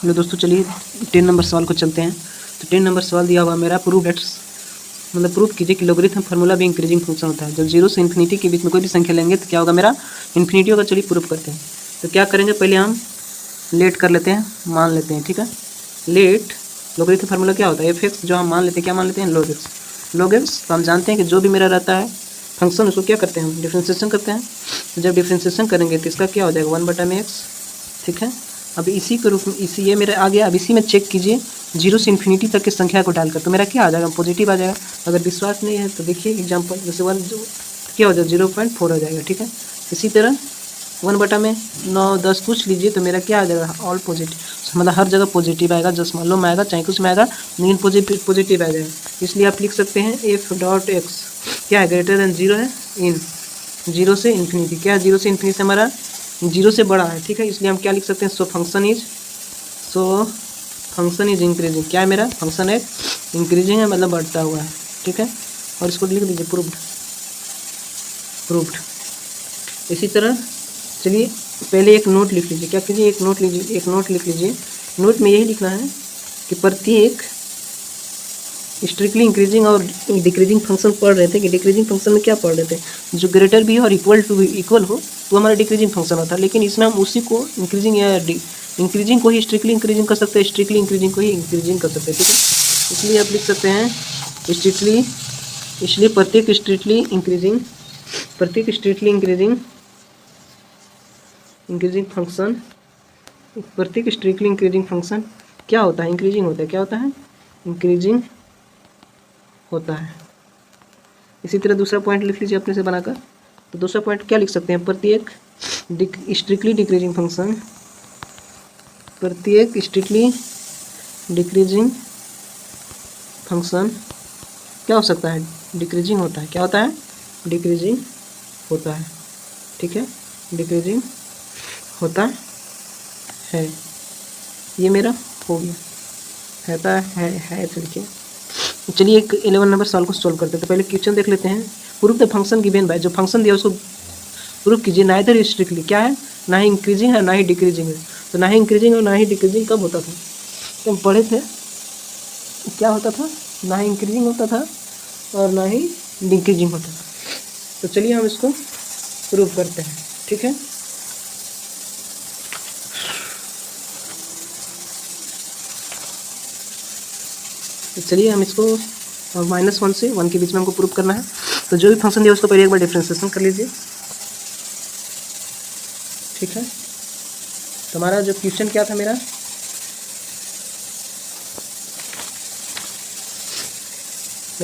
Hello दोस्तों, चलिए 10 number सवाल को चलते हैं। तो 10 नंबर सवाल दिया हुआ मेरा, प्रूव डेट्स मतलब प्रूफ कीजिए कि लोगरिथम फार्मूला भी इंक्रीजिंग फंक्शन होता है। जब 0 से इन्फिनिटी के बीच में कोई भी संख्या लेंगे तो क्या होगा, मेरा इन्फिनिटी होगा। चलिए प्रूफ करते हैं। तो क्या करेंगे, पहले हम लेट कर लेते हैं, मान लेते हैं, ठीक है। लेट लोगरिथम फार्मूला क्या होता है, एफ एक्स, जो हम मान लेते हैं, क्या मान लेते हैं, लॉग एक्स। लॉग एक्स तो हम जानते हैं कि जो भी मेरा रहता है फंक्शन, उसको क्या करते हैं, हम डिफ्रेंसिएशन करते हैं। तो जब डिफ्रेंसिएशन करेंगे तो इसका क्या हो जाएगा, 1/x, ठीक है। अब इसी के रूप में इसी ये मेरा आ गया। अब इसी में चेक कीजिए 0 से इन्फिनिटी तक की संख्या को डालकर, तो मेरा क्या आ जाएगा, पॉजिटिव आ जाएगा। अगर विश्वास नहीं है तो देखिए एग्जाम्पल, जैसे 1 जो क्या हो जाएगा, 0.4 हो जाएगा, ठीक है। इसी तरह 1/9, 10 कुछ लीजिए तो मेरा क्या आ जाएगा, ऑल पॉजिटिव, मतलब हर जगह पॉजिटिव आएगा। जस्ट मान लो में आएगा चाहे कुछ में आएगा, लेकिन पॉजिटिव आ जाएगा। इसलिए आप लिख सकते हैं f.x क्या है, ग्रेटर देन 0 है, इन 0 से इन्फिनिटी। क्या है, 0 से इन्फिनिटी से हमारा 0 से बड़ा है, ठीक है। इसलिए हम क्या लिख सकते हैं, सो फंक्शन इज इंक्रीजिंग। क्या है, मेरा फंक्शन है इंक्रीजिंग है, मतलब बढ़ता हुआ है, ठीक है। और इसको लिख दीजिए प्रूव्ड। इसी तरह चलिए पहले एक नोट लिख लीजिए। क्या कीजिए, एक नोट लिख लीजिए। नोट में यही लिखना है कि प्रत्येक स्ट्रिक्टली इंक्रीजिंग और डिक्रीजिंग फंक्शन पढ़ रहे थे कि डिक्रीजिंग फंक्शन में क्या पढ़ रहे थे, जो ग्रेटर भी हो और इक्वल हो तो हमारा डिक्रीजिंग फंक्शन होता है। लेकिन इसमें हम उसी को इंक्रीजिंग या इंक्रीजिंग को ही स्ट्रिक्टली इंक्रीजिंग कर सकते हैं, स्ट्रिक्टली इंक्रीजिंग को ही इंक्रीजिंग कर सकते हैं, ठीक है। इसलिए आप लिख सकते हैं स्ट्रिक्टली, इसलिए प्रत्येक स्ट्रिक्टली इंक्रीजिंग फंक्शन क्या होता है, इंक्रीजिंग होता है। क्या होता है, इंक्रीजिंग होता है। इसी तरह दूसरा पॉइंट लिख लीजिए अपने से बनाकर। तो दूसरा पॉइंट क्या लिख सकते हैं, प्रत्येक स्ट्रिक्टली डिक्रीजिंग फंक्शन क्या हो सकता है, डिक्रीजिंग होता है। क्या होता है, डिक्रीजिंग होता है, ठीक है, डिक्रीजिंग होता है। ये मेरा हो गया, है तरीके। चलिए एक 11 नंबर सवाल को सॉल्व करते हैं। तो पहले क्वेश्चन देख लेते हैं। Proof the function given by, जो फंक्शन दिया उसको प्रूफ कीजिए। नाइदर स्ट्रिक्टली, क्या है, ना ही इंक्रीजिंग है ना ही डिक्रीजिंग है। तो ना ही इंक्रीजिंग और ना ही डिक्रीजिंग कब होता था, तो हम पढ़े थे क्या होता था, ना ही इंक्रीजिंग होता था और ना ही डिक्रीजिंग होता था। तो चलिए हम इसको प्रूफ करते हैं, ठीक है। तो चलिए हम इसको -1 से 1 के बीच में हमको प्रूफ करना है। तो जो भी फंक्शन दिया उसको पहले एक बार डिफ्रेंसिएशन कर लीजिए, ठीक है। तो हमारा जो क्वेश्चन क्या था, मेरा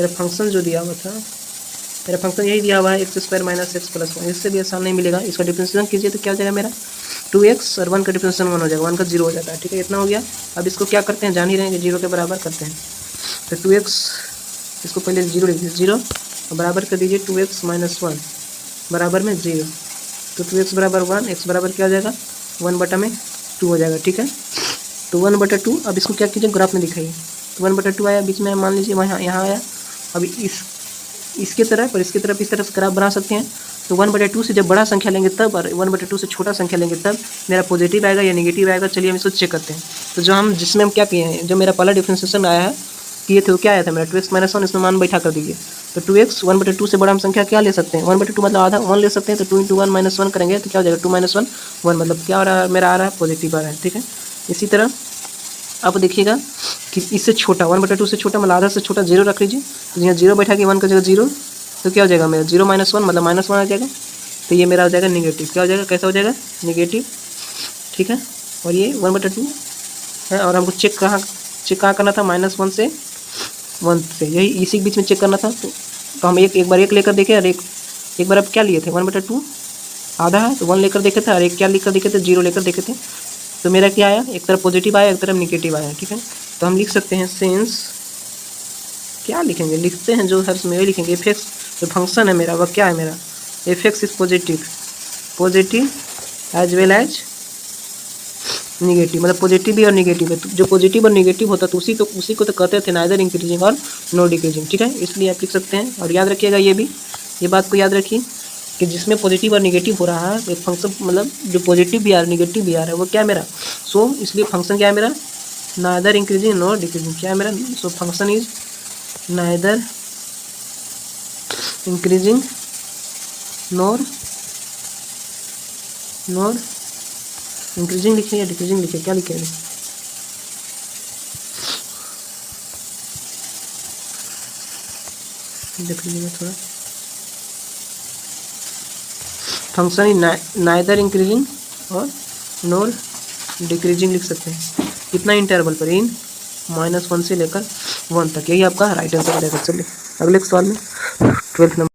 फंक्शन जो दिया हुआ था, मेरा फंक्शन यही दिया हुआ है, x² - x + 1। इससे भी आसान नहीं मिलेगा। इसका डिफ्रेंसिएशन कीजिए तो क्या हो जाएगा, मेरा 2x और 1 का डिफ्रेंसिएशन 1 हो जाएगा, 1 का 0 हो जाता है, ठीक है। इतना हो गया। अब इसको क्या करते हैं, जान ही रहे हैं कि 0 के बराबर करते हैं। तो 2x, इसको पहले 0 लिख दीजिए, 0 और बराबर कर दीजिए 2x - 1 बराबर में 0। तो 2x बराबर 1, x बराबर क्या हो जाएगा, 1/2 हो जाएगा, ठीक है। तो 1/2, अब इसको क्या कीजिए, ग्राफ में दिखाइए। तो 1/2 आया, बीच में मान लीजिए वहाँ यहाँ आया। अभी इसके तरफ और इसकी तरफ इस तरह से ग्राफ बना सकते हैं। तो 1/2 से जब बड़ा संख्या लेंगे तब, और 1/2 से छोटा संख्या लेंगे तब मेरा पॉजिटिव आएगा या नेगेटिव आएगा। चलिए हम इसको चेक करते हैं। तो जिसमें हम क्या किए हैं, जो मेरा पहला डिफ्रेंसिएशन आया है किए थे, वो क्या आया था, मेरा 2x - 1, इसमें मान बैठा कर दीजिए। तो 2x 1/2 से बड़ा हम संख्या क्या ले सकते हैं, 1/2 मतलब आधा 1 ले सकते हैं। तो 2 × 1 - 1 करेंगे तो क्या हो जाएगा, 2 - 1 1, मतलब क्या आ रहा है, मेरा आ रहा है पॉजिटिव आ रहा है, ठीक है। इसी तरह अब देखिएगा कि इससे छोटा 1/2 से छोटा, मतलब आधा से छोटा 0 रख लीजिए। तो यहाँ 0 बैठा के 1 का जगह 0, तो क्या हो जाएगा, मेरा 0 - 1 मतलब -1 आ जाएगा। तो ये मेरा हो जाएगा नेगेटिव। क्या हो जाएगा, कैसा हो जाएगा, नेगेटिव, ठीक है। और ये 1/2 है। और हमको चेक कहाँ करना था, -1 से 1 से, यही इसी के बीच में चेक करना था। तो हम एक बार 1 लेकर देखे, और एक बार अब क्या लिए थे, 1/2 आधा है तो 1 लेकर देखे थे, और एक क्या लेकर देखे थे, 0 लेकर देखे थे। तो मेरा क्या आया, एक तरफ पॉजिटिव आया, एक तरफ नेगेटिव आया, ठीक है। तो हम लिख सकते हैं सिंस, क्या लिखेंगे, लिखते हैं जो हर समय लिखेंगे, एफ एक्स जो फंक्शन है मेरा, वह क्या है, मेरा f x is positive as well as negative, मतलब पॉजिटिव भी और निगेटिव है। तो जो पॉजिटिव और निगेटिव होता तो उसी को तो कहते थे नाइदर इंक्रीजिंग और नो डिक्रीजिंग, ठीक है। इसलिए आप लिख सकते हैं। और याद रखिएगा ये बात को याद रखिए कि जिसमें पॉजिटिव और निगेटिव हो रहा है, एक फंक्शन मतलब जो पॉजिटिव भी आ रहा है निगेटिव भी आ रहा है, वो क्या है मेरा, सो इसलिए फंक्शन क्या है मेरा, नाइदर इंक्रीजिंग नॉर डिक्रीजिंग, क्या है मेरा, so function is neither increasing nor increasing लिखे या डिक्रीजिंग लिखे, क्या लिखे, देख लीजिएगा थोड़ा, फंक्शन इज नाइदर इंक्रीजिंग और नॉर डिक्रीजिंग लिख सकते हैं, कितना इंटरवल पर, इन -1 से लेकर 1 तक, यही आपका राइट आंसर रहेगा। चलिए अगले सवाल में 12th नंबर